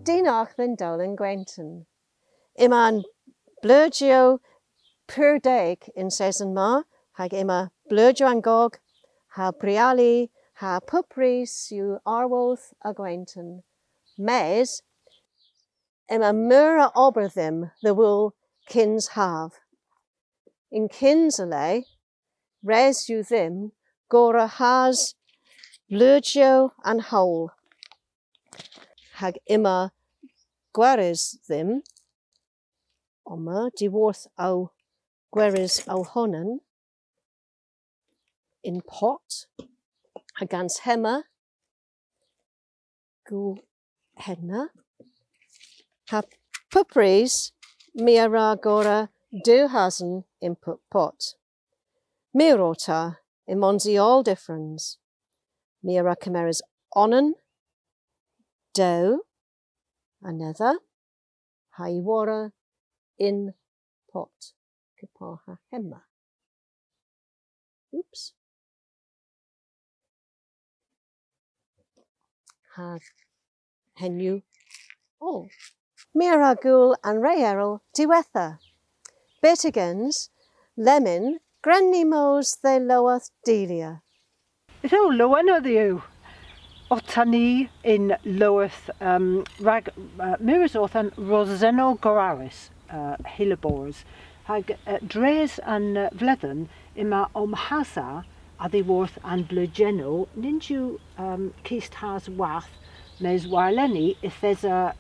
Dinach Lindol and Gwenton. Iman blurgio pur deg in season ma, hag ima blurgio an gog, ha briali, ha pupris you arwoth a Gwenton. Mes, ima mura ober them the wool kins have. In kinsale, res you them, gora has blurgio and hole. Hag ima gwares them, oma diworth o gweris o honen in pot against hemma gu henna ha pupris mira gora du hasen in pot mirota in monzi all difference mira cameras onen do another haiwara in pot kapaha hemma. Oops. Ha henu all. Mira gul and reerl diwetha. Bitigans, lemon, granimos they loath delia. So lowen of you. Otani in Loeth rag Mirasorth and Roseno Goraris Hillebors hag Dres and Vlethen ima Omhasa Adiworth and Blugeno ninju Kist has Wath mes Warleni if there's a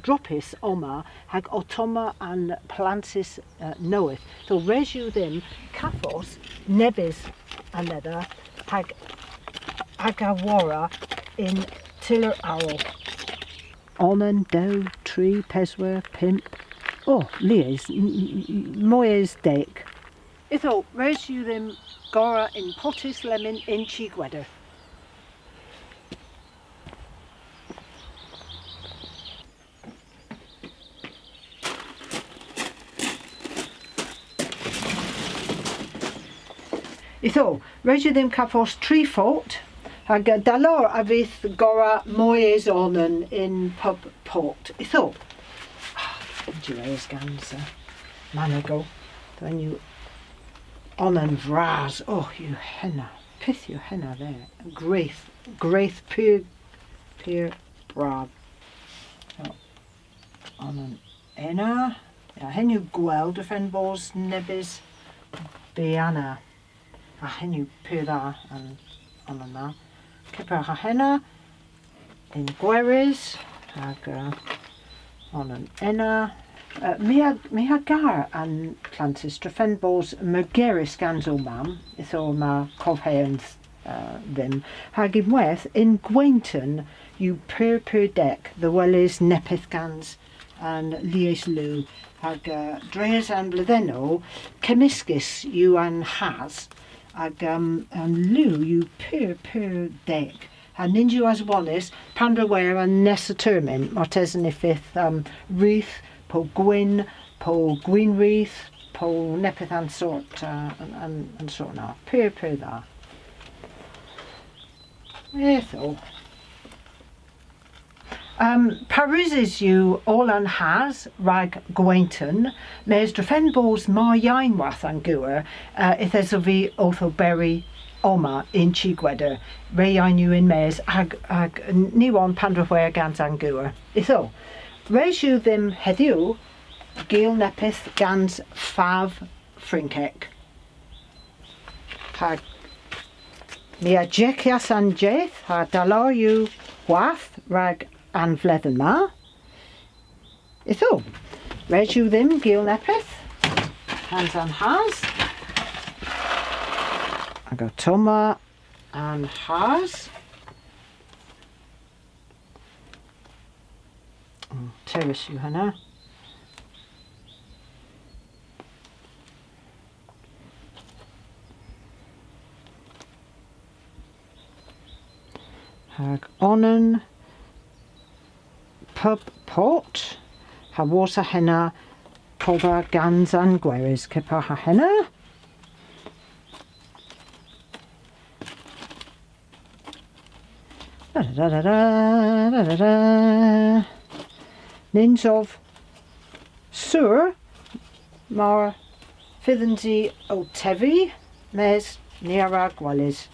dropis Oma hag Otoma and Plantis knoweth so resu them Kaphos Nebis another hag Agawara in Tiller Owl. Onan, doe, tree, peswer, pimp. Oh, Leas, Moyes deck. Itho, res you them Gora in Potis Lemon in Chigwedder. Itho, res you them Capos tree fort. Hag dalor avith Gora Moyes onan in pub port. Itho. Juleus gans manago. Then you onan vraz. Oh, you henna. Pith you henna there. Graith pur brad. Oh, onan enna. Ja, hen you gweld defend bos nebis beana. A hen you pur da and onan na. Kipper henna in Gweris, on an enna, Mia gar and plantis Trefenbos Mergeris ganzo mam, is all ma covheans them, hag weth in Gwainton you per deck, the wellis nepith gans and lies lu, hag dreas and bletheno, chemiscus you an has, ag and lu you per deck. And ninju as wallis, pandraware and nessatermin, mortesan ifith wreath, po gwyn wreath, po nepith and sort and sort now. Per da. Etho. Paruses you all an has, rag Gwainton, mes drefenbos mar yainwath and guer, ithesovi othoberry Oma in Chigwedder, reyain you in mes ag niwan pandraware gans anguer. Itho, res you them heddiw, gil nepith gans fav frinkek. Hag mia jecias an jeth, ha dalar you wath rag an vlethen ma. Itho, res you them gil nepith, hands an has. I got Toma and Haas. Terrace you hana. Hag onen pub pot. Ha water henna. Cobra gans and gweris kipper ha henna. Nins of Sur, mar Fiddenzi o Tevi, mes Niara Gwalis.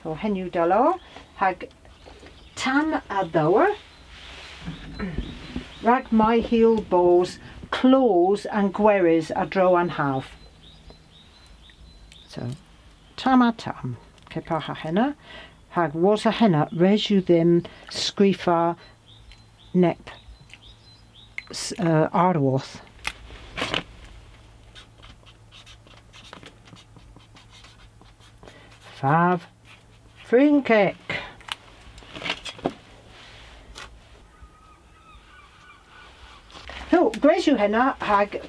So Henu Dalar, hag Tam Adower, rag my heel bows, claws and gweris a dro and half. So Tam a tam, kepaha henna, hag was a henna, resu them scrifa nep Ardworth. Fav Frinkek. So, Gresu henna hag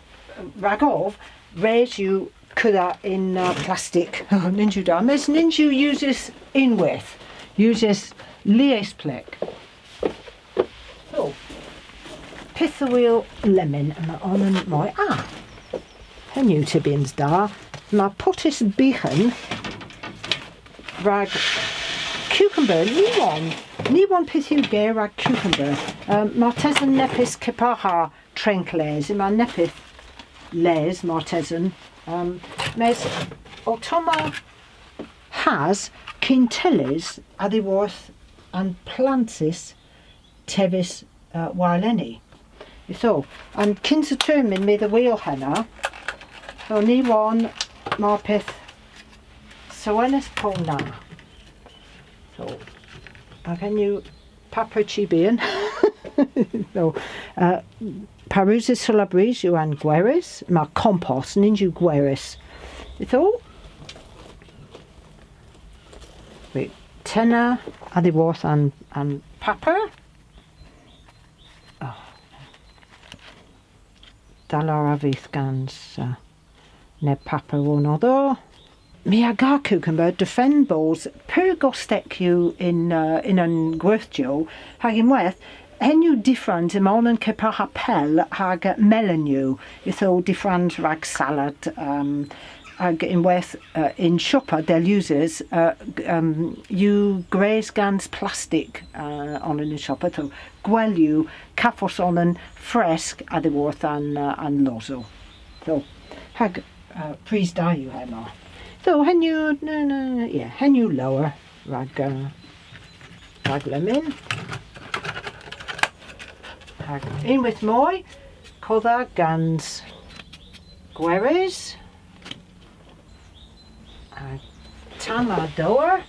ragov, resu kuda in plastic. Oh, ninju da. Mes ninju uses in with, uses lies plek. So, Pithawheel lemon and on my Henu tibbins da. Ma potis beacon rag cucumber ni one pithu ge rag cucumber martesan nepis kepaha trenkles in my nepith les martesan mes otoma has quinteles adiworth and plantis tevis warleni so and kinsatermin me the wheel henna so ni one marpith so pona. So, can you papachibian? So, parusis solabris you and gueris, ma compost ninju gueris. It's all. Wait, tenor, adiworth and papa. Oh. Dalar avithgans ne papa one other. Miagar cucumber defend balls per gostek you in an gwerthjo hag weth henu different imon and kepaha pel hag melanu itho different rag salad hag in weth in shopper del uses you graze gans plastic on in shopper so gwel you kafos on an fresk adiworth and lozo so hag please die you hema. So henu henu lower rag lemon. In with moi, codda gans gweris. Tama doer.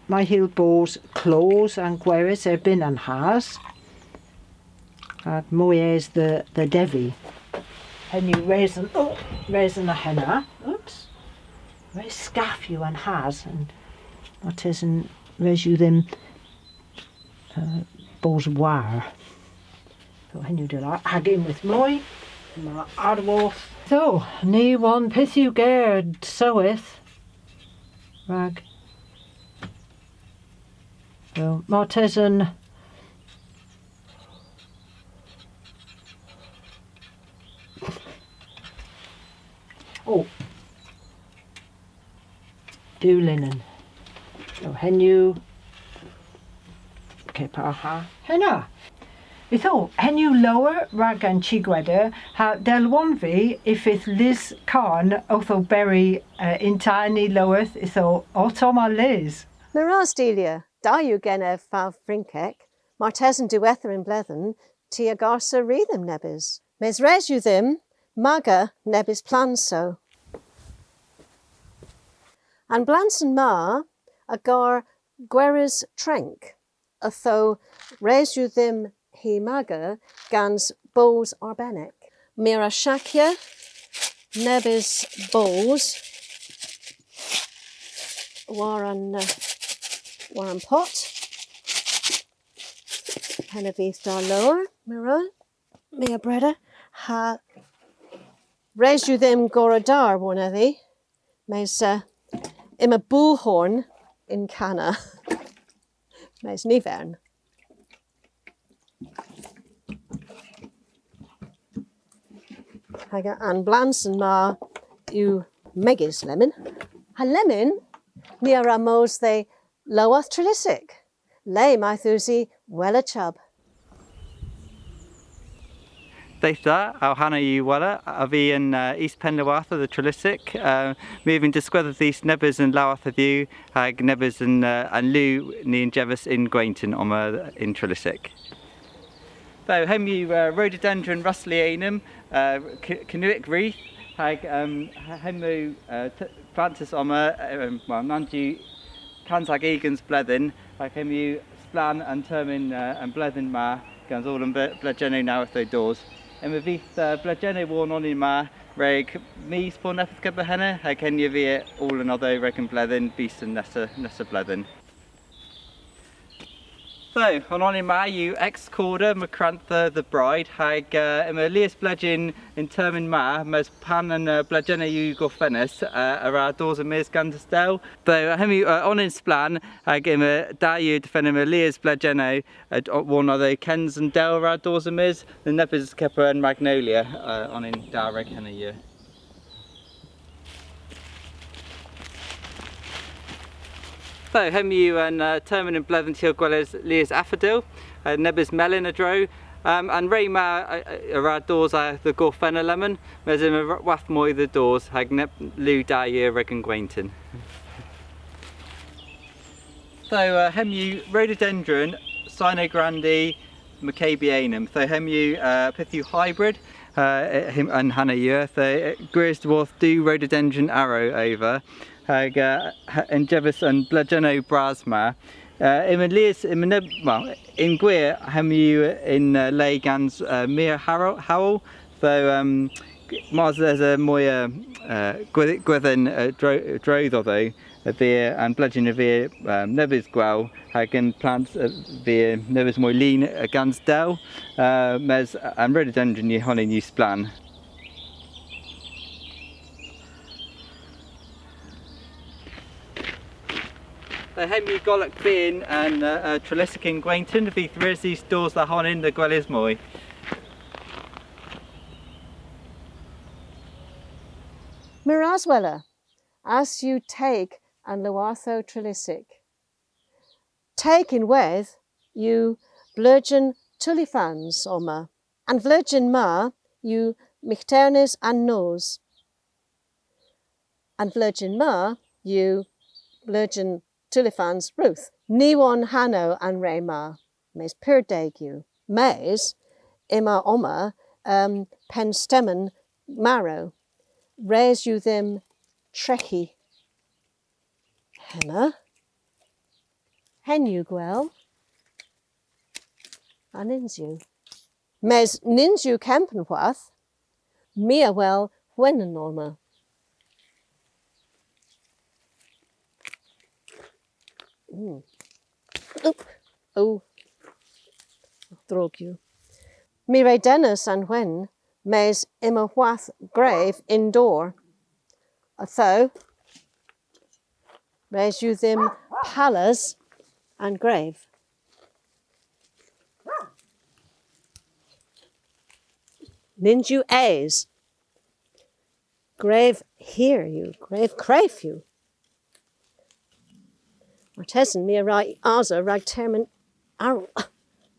My heel bows claws and gweris bin and has. Moyes the devi. And you raise a henna. Oops. Raise scaff you and has and what isn't raise you them bows wire. So when you do that, hag in with my Ardworth. So ni one pith you gerd soweth rag. So Martesan do linen. So henu kepaha henna. Itho henu lower rag and chigweda ha del one v if it Liz Carn otho berry in tiny loweth itho otoma Liz. Miraz Delia, da you gene fav frinkek, Martesan duether in blethen, tia garsa rhythm nebis. Mes res you them, maga nebis planso. And blanson ma, agar gueris trenk, atho res you them he maga, gans bowls arbenek. Mira shakya, nebis bowls, waran pot, henavith dar lower, mira, mea breda, ha res you them goradar one of thee, mes ima bullhorn in Cana, mes nivern. Haga an blanson ma you megis lemon, Halemin, mi ara mos the loath trilisic. Le maithusi wella chub. Deitha, our Hannah Wella, a fi yn East Penlewath of the Trilisic. Moving to sgwyddodd these nebbers and Lawath of you, hag nebbers and Lou ni yn Jevis in Gwainton in Trilisic. So, hem you rhododendron rustly anum, canoic wreath, hag hemu plantus well, nandu cansag egans blethin, hag hem you splan and termin and blethin ma, gans all and bledgeno now with those doors. En we fydd bledgeno warn on in ma, reg mi spawn neffeth gyda hynny, hag hen you fi all another reg and blethin, beast and nessa blethin. So, on in ma, you ex-corder Macrantha the bride, hag Elias bledgin in termin ma, mes pan and bledgena you go fennis, ar doors and mis gandestel. So, hemi on in splan, hag da you defend Elias bledgena, one of the Kens and Del ar doors and mis, the nepis kepa and Magnolia, on in da reg henna year. So, hem you and termin and blethin til gwelys Lias Affadil, nebys melyn a dro, and rei ma ar doors the gorfenna lemon, mes im wath moi the doors hag lw da year reg and Gwainton. So, hem you rhododendron, Sino grandi, Maccabianum. So, hem you pithu hybrid, him and Hannah year, so Gris dwarf do rhododendron arrow over. Hag en Jevis and Bledgeno Brasma. In Gwir, hem you in Legans Mir Howell. So, Mars there's a moya Gwithin droth although beer and Bledgeno beer Nebis Gwell, Hagen plants beer Nebis moy lean against Dell, Mes and rhododendron ye honey new splan. The hemi golok bean and Trilisic in Gwainton, the three these doors that hon in the Gwelys Moy. Mirazwella, as you take and Loatho Trilisic. Take in weth you blurgen tulifans oma, and vlurgen ma you michternes and nose. And vlurgen ma you blurgen tulifans Ruth, Niwon Hano and Rema, mes purdegu, mes ima oma penstemon marrow, res you them trechi. Henna, hen you gwell, and insu. Mes ninsu kempenwath, mia well whenanorma. Oop, oh, drog you. Mire Dennis and when, mes imma wath grave indoor. Atho, res you them palace and grave. Ninju A's. Grave here you, grave crave you. Martesan mi rai aza rag termin arrow.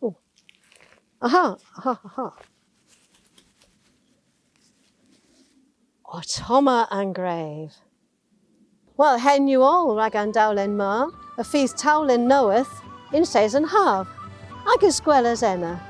Oh. Aha, aha, aha. Otoma and grave. Well, hen you all rag and dowlen ma, a feast towlen knoweth, in says and half. Agus gwellas enna.